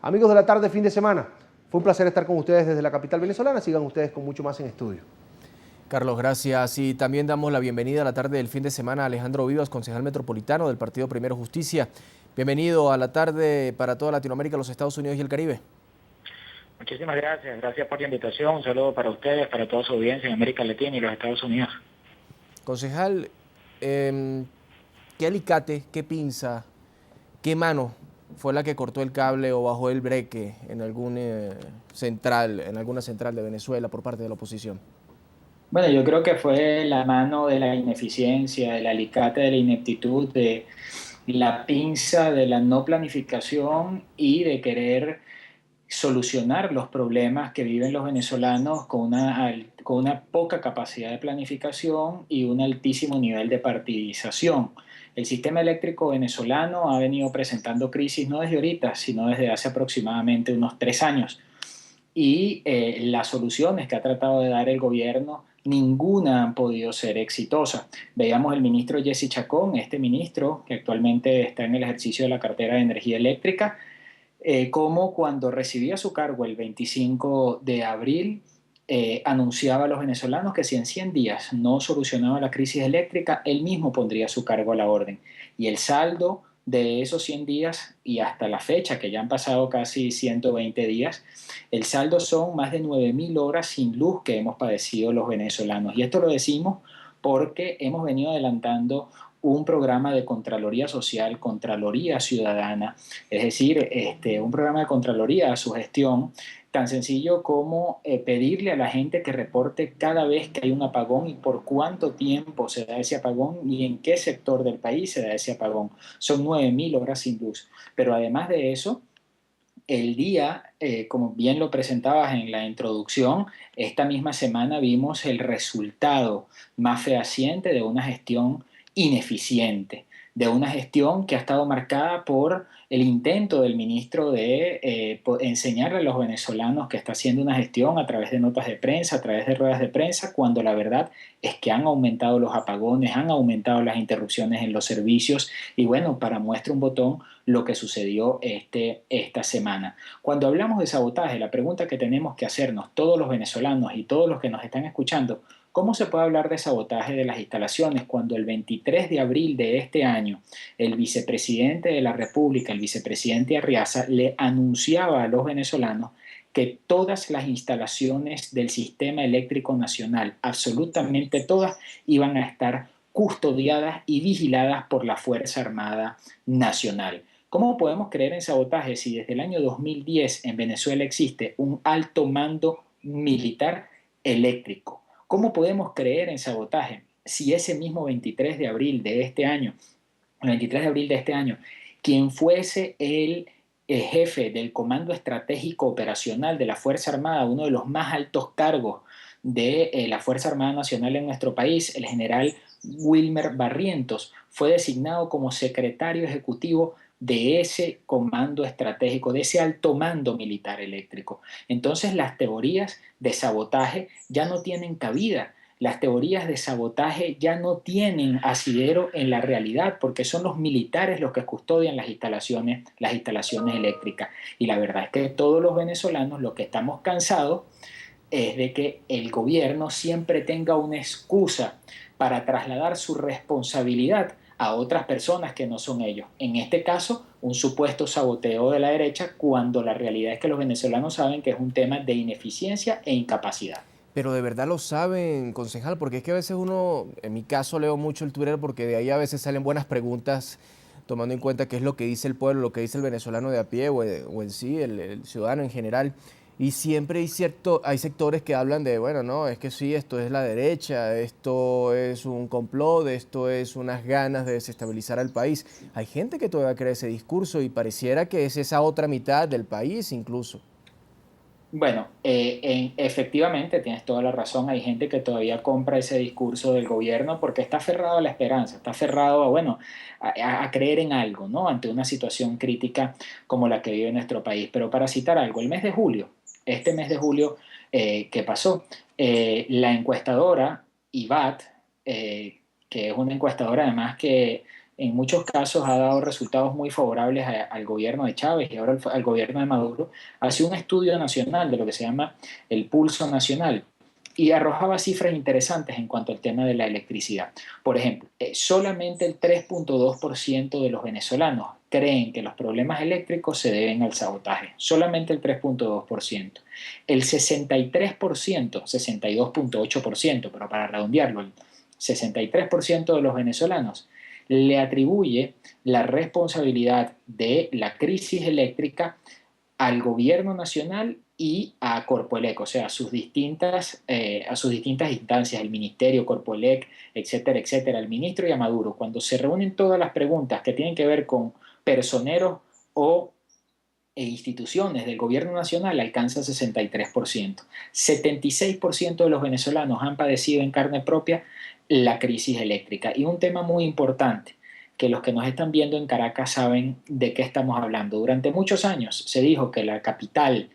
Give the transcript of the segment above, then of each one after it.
Amigos de la tarde, fin de semana, fue un placer estar con ustedes desde la capital venezolana. Sigan ustedes con mucho más en estudio. Carlos, gracias. Y también damos la bienvenida a la tarde del fin de semana a Alejandro Vivas, concejal metropolitano del Partido Primero Justicia. Bienvenido a la tarde para toda Latinoamérica, los Estados Unidos y el Caribe. Muchísimas gracias. Gracias por la invitación. Un saludo para ustedes, para toda su audiencia en América Latina y los Estados Unidos. Concejal, ¿qué alicate, qué pinza, qué mano fue la que cortó el cable o bajó el breque en alguna central de Venezuela por parte de la oposición? Bueno, yo creo que fue la mano de la ineficiencia, del alicate de la ineptitud, de la pinza de la no planificación y de querer solucionar los problemas que viven los venezolanos con una poca capacidad de planificación y un altísimo nivel de partidización. El sistema eléctrico venezolano ha venido presentando crisis no desde ahorita, sino desde hace aproximadamente unos 3 años. Y las soluciones que ha tratado de dar el gobierno, ninguna han podido ser exitosa. Veíamos el ministro Jesse Chacón, este ministro que actualmente está en el ejercicio de la cartera de energía eléctrica, como cuando recibía su cargo el 25 de abril, anunciaba a los venezolanos que si en 100 días no solucionaba la crisis eléctrica, él mismo pondría su cargo a la orden. Y el saldo de esos 100 días y hasta la fecha, que ya han pasado casi 120 días, el saldo son más de 9.000 horas sin luz que hemos padecido los venezolanos. Y esto lo decimos porque hemos venido adelantando un programa de Contraloría Social, Contraloría Ciudadana, es decir, un programa de Contraloría a su gestión, tan sencillo como pedirle a la gente que reporte cada vez que hay un apagón y por cuánto tiempo se da ese apagón y en qué sector del país se da ese apagón. Son 9.000 horas sin luz. Pero además de eso, el día, como bien lo presentabas en la introducción, esta misma semana vimos el resultado más fehaciente de una gestión ineficiente, de una gestión que ha estado marcada por el intento del ministro de enseñarle a los venezolanos que está haciendo una gestión a través de notas de prensa, a través de ruedas de prensa, cuando la verdad es que han aumentado los apagones, han aumentado las interrupciones en los servicios y bueno, para muestra un botón lo que sucedió esta semana. Cuando hablamos de sabotaje, la pregunta que tenemos que hacernos todos los venezolanos y todos los que nos están escuchando, ¿cómo se puede hablar de sabotaje de las instalaciones cuando el 23 de abril de este año el vicepresidente de la República, el vicepresidente Arriaza, le anunciaba a los venezolanos que todas las instalaciones del sistema eléctrico nacional, absolutamente todas, iban a estar custodiadas y vigiladas por la Fuerza Armada Nacional? ¿Cómo podemos creer en sabotaje si desde el año 2010 en Venezuela existe un alto mando militar eléctrico? ¿Cómo podemos creer en sabotaje si ese mismo 23 de abril de este año, el 23 de abril de este año, quien fuese el jefe del Comando Estratégico Operacional de la Fuerza Armada, uno de los más altos cargos de la Fuerza Armada Nacional en nuestro país, el general Wilmer Barrientos, fue designado como secretario ejecutivo de ese comando estratégico, de ese alto mando militar eléctrico? Entonces las teorías de sabotaje ya no tienen cabida. Las teorías de sabotaje ya no tienen asidero en la realidad porque son los militares los que custodian las instalaciones eléctricas. Y la verdad es que todos los venezolanos lo que estamos cansados es de que el gobierno siempre tenga una excusa para trasladar su responsabilidad a otras personas que no son ellos. En este caso, un supuesto saboteo de la derecha, cuando la realidad es que los venezolanos saben que es un tema de ineficiencia e incapacidad. Pero de verdad lo saben, concejal, porque es que a veces uno, en mi caso leo mucho el Twitter porque de ahí a veces salen buenas preguntas tomando en cuenta qué es lo que dice el pueblo, lo que dice el venezolano de a pie o en sí, el ciudadano en general. Y siempre hay sectores que hablan de, bueno, no, es que sí, esto es la derecha, esto es un complot, esto es unas ganas de desestabilizar al país. Hay gente que todavía cree ese discurso y pareciera que es esa otra mitad del país incluso. Bueno, efectivamente tienes toda la razón. Hay gente que todavía compra ese discurso del gobierno porque está aferrado a la esperanza, está aferrado a, bueno, a creer en algo, ¿no? Ante una situación crítica como la que vive nuestro país. Pero para citar algo, el mes de julio, este mes de julio que pasó, la encuestadora IBAT, que es una encuestadora además que en muchos casos ha dado resultados muy favorables al gobierno de Chávez y ahora al gobierno de Maduro, hace un estudio nacional de lo que se llama el pulso nacional y arrojaba cifras interesantes en cuanto al tema de la electricidad. Por ejemplo, solamente el 3.2% de los venezolanos creen que los problemas eléctricos se deben al sabotaje, solamente el 3.2%. El 63%, 62.8%, pero para redondearlo, el 63% de los venezolanos le atribuye la responsabilidad de la crisis eléctrica al gobierno nacional y a Corpoelec, o sea, a sus distintas instancias, el ministerio, Corpoelec, etcétera, etcétera, al ministro y a Maduro. Cuando se reúnen todas las preguntas que tienen que ver con personeros e instituciones del gobierno nacional, alcanza el 63%. 76% de los venezolanos han padecido en carne propia la crisis eléctrica. Y un tema muy importante, que los que nos están viendo en Caracas saben de qué estamos hablando. Durante muchos años se dijo que la capital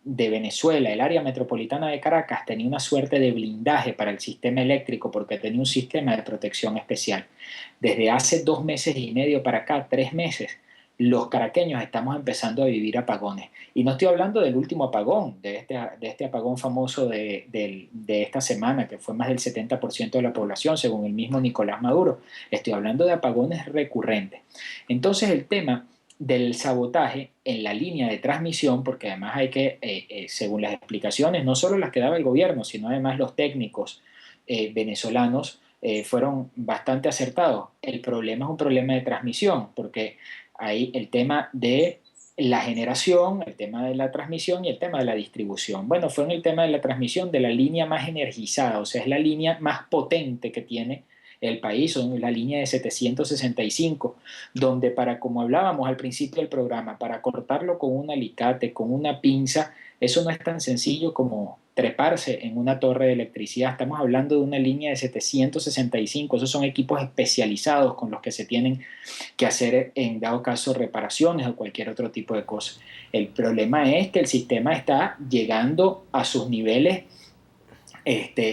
de Venezuela, el área metropolitana de Caracas, tenía una suerte de blindaje para el sistema eléctrico porque tenía un sistema de protección especial. Desde hace 2 meses y medio para acá, 3 meses, los caraqueños estamos empezando a vivir apagones. Y no estoy hablando del último apagón, de este apagón famoso de esta semana, que fue más del 70% de la población, según el mismo Nicolás Maduro. Estoy hablando de apagones recurrentes. Entonces el tema del sabotaje en la línea de transmisión, porque además hay que, según las explicaciones, no solo las que daba el gobierno, sino además los técnicos venezolanos fueron bastante acertados. El problema es un problema de transmisión, porque hay el tema de la generación, el tema de la transmisión y el tema de la distribución. Bueno, fue en el tema de la transmisión de la línea más energizada, o sea, es la línea más potente que tiene el país, son la línea de 765, donde como hablábamos al principio del programa, para cortarlo con un alicate, con una pinza, eso no es tan sencillo como treparse en una torre de electricidad. Estamos hablando de una línea de 765, esos son equipos especializados con los que se tienen que hacer en dado caso reparaciones o cualquier otro tipo de cosa. El problema es que el sistema está llegando a sus niveles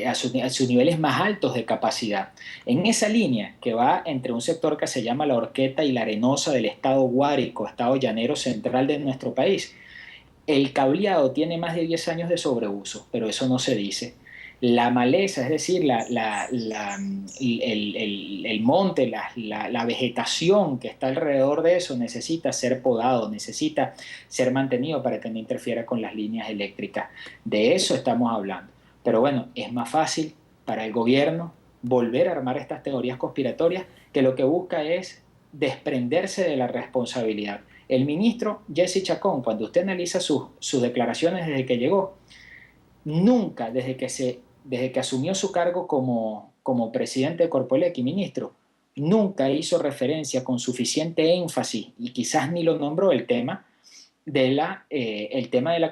a sus niveles más altos de capacidad. En esa línea que va entre un sector que se llama la Horqueta y la Arenosa del estado Guárico, estado llanero central de nuestro país, el cableado tiene más de 10 años de sobreuso, pero eso no se dice. La maleza, es decir, el monte, la vegetación que está alrededor de eso necesita ser podado, necesita ser mantenido para que no interfiera con las líneas eléctricas. De eso estamos hablando. Pero bueno, es más fácil para el gobierno volver a armar estas teorías conspiratorias que lo que busca es desprenderse de la responsabilidad. El ministro Jesse Chacón, cuando usted analiza sus declaraciones desde que llegó, nunca, desde que asumió su cargo como presidente de Corpoelec y ministro, nunca hizo referencia con suficiente énfasis, y quizás ni lo nombró el tema de la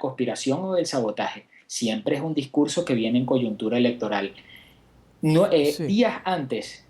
conspiración o del sabotaje. Siempre es un discurso que viene en coyuntura electoral. Sí. Días antes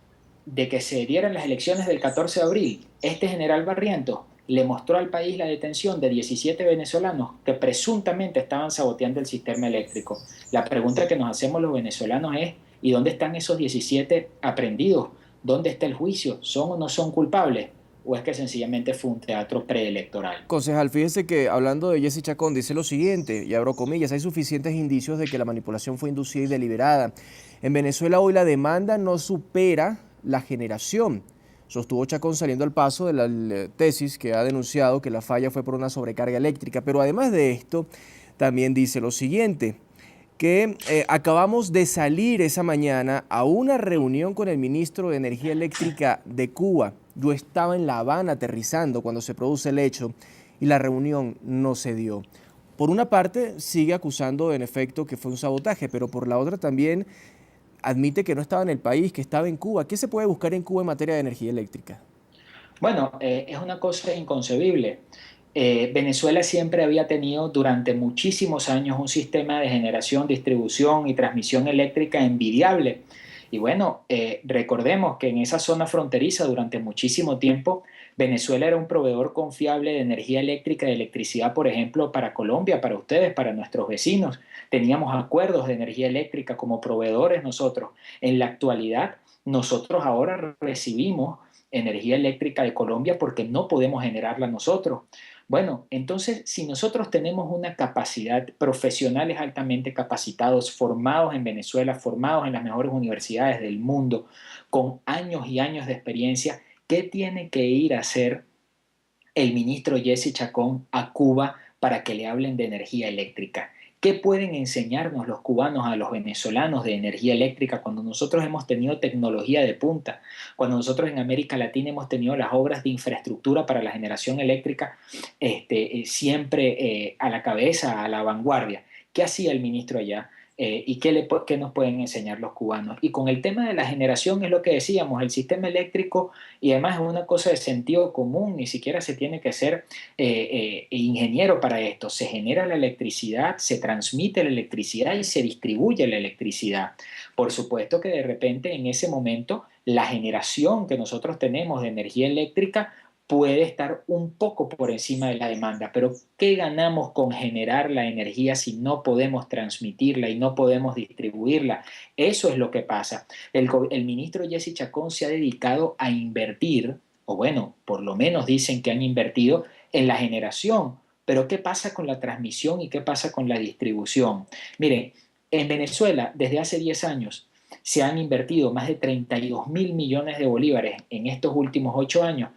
de que se dieran las elecciones del 14 de abril, este general Barrientos le mostró al país la detención de 17 venezolanos que presuntamente estaban saboteando el sistema eléctrico. La pregunta que nos hacemos los venezolanos es, ¿y dónde están esos 17 aprehendidos? ¿Dónde está el juicio? ¿Son o no son culpables? ¿O es que sencillamente fue un teatro preelectoral? Concejal, fíjese que hablando de Jesse Chacón dice lo siguiente, y abro comillas, hay suficientes indicios de que la manipulación fue inducida y deliberada. En Venezuela hoy la demanda no supera la generación. Sostuvo Chacón saliendo al paso de la tesis que ha denunciado que la falla fue por una sobrecarga eléctrica. Pero además de esto, también dice lo siguiente, que acabamos de salir esa mañana a una reunión con el ministro de Energía Eléctrica de Cuba. Yo estaba en La Habana aterrizando cuando se produce el hecho y la reunión no se dio. Por una parte, sigue acusando en efecto que fue un sabotaje, pero por la otra también admite que no estaba en el país, que estaba en Cuba. ¿Qué se puede buscar en Cuba en materia de energía eléctrica? Bueno, es una cosa inconcebible. Venezuela siempre había tenido durante muchísimos años un sistema de generación, distribución y transmisión eléctrica envidiable. Y bueno, recordemos que en esa zona fronteriza durante muchísimo tiempo Venezuela era un proveedor confiable de energía eléctrica, de electricidad, por ejemplo, para Colombia, para ustedes, para nuestros vecinos. Teníamos acuerdos de energía eléctrica como proveedores nosotros. En la actualidad, nosotros ahora recibimos energía eléctrica de Colombia porque no podemos generarla nosotros. Bueno, entonces, si nosotros tenemos una capacidad, profesionales altamente capacitados, formados en Venezuela, formados en las mejores universidades del mundo, con años y años de experiencia, ¿qué tiene que ir a hacer el ministro Jesse Chacón a Cuba para que le hablen de energía eléctrica? ¿Qué pueden enseñarnos los cubanos a los venezolanos de energía eléctrica cuando nosotros hemos tenido tecnología de punta? Cuando nosotros en América Latina hemos tenido las obras de infraestructura para la generación eléctrica siempre a la cabeza, a la vanguardia. ¿Qué hacía el ministro allá? ¿Y qué nos pueden enseñar los cubanos? Y con el tema de la generación es lo que decíamos, el sistema eléctrico, y además es una cosa de sentido común, ni siquiera se tiene que ser ingeniero para esto. Se genera la electricidad, se transmite la electricidad y se distribuye la electricidad. Por supuesto que de repente en ese momento la generación que nosotros tenemos de energía eléctrica puede estar un poco por encima de la demanda, pero ¿qué ganamos con generar la energía si no podemos transmitirla y no podemos distribuirla? Eso es lo que pasa. El ministro Jesse Chacón se ha dedicado a invertir, o bueno, por lo menos dicen que han invertido en la generación, pero ¿qué pasa con la transmisión y qué pasa con la distribución? Miren, en Venezuela desde hace 10 años se han invertido más de 32.000 millones de bolívares en estos últimos 8 años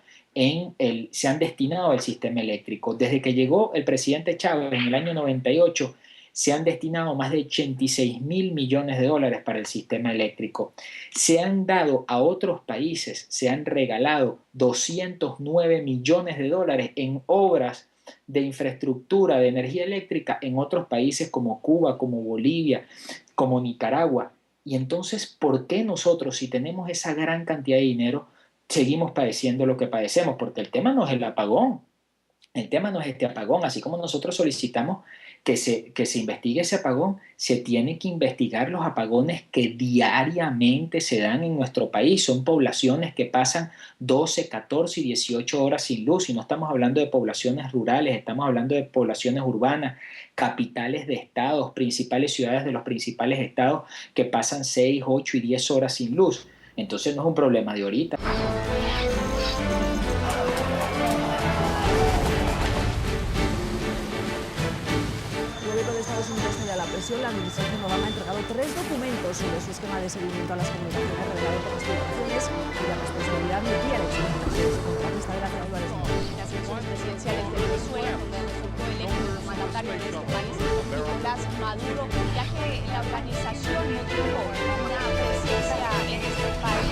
se han destinado al sistema eléctrico. Desde que llegó el presidente Chávez en el año 98, se han destinado más de 86.000 millones de dólares para el sistema eléctrico. Se han dado a otros países, se han regalado 209 millones de dólares en obras de infraestructura de energía eléctrica en otros países como Cuba, como Bolivia, como Nicaragua. Y entonces, ¿por qué nosotros, si tenemos esa gran cantidad de dinero, seguimos padeciendo lo que padecemos? Porque el tema no es el apagón, el tema no es este apagón. Así como nosotros solicitamos que se investigue ese apagón, se tiene que investigar los apagones que diariamente se dan en nuestro país. Son poblaciones que pasan 12, 14 y 18 horas sin luz, y no estamos hablando de poblaciones rurales, estamos hablando de poblaciones urbanas, capitales de estados, principales ciudades de los principales estados que pasan 6, 8 y 10 horas sin luz. Entonces no es un problema de ahorita. El gobierno de Estados Unidos cede a la presión. La administración Obama ha entregado 3 documentos sobre su esquema de seguimiento a las comunicaciones revelado por las filtraciones y la responsabilidad metida en experimentaciones contratistas de la Claudia de las elecciones presidenciales de Venezuela, donde resultó electo como mandatario de este país Nicolás Maduro, ya que la organización no tuvo una presencia en este país.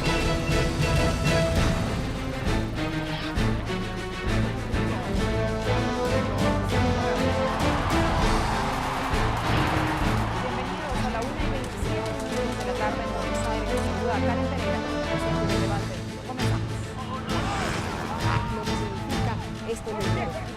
Bienvenidos a la 1:27 de la tarde en Buenos Aires. Saluda a Karen Pereira, presidente del debate. Comenzamos. Lo que significa este decreto.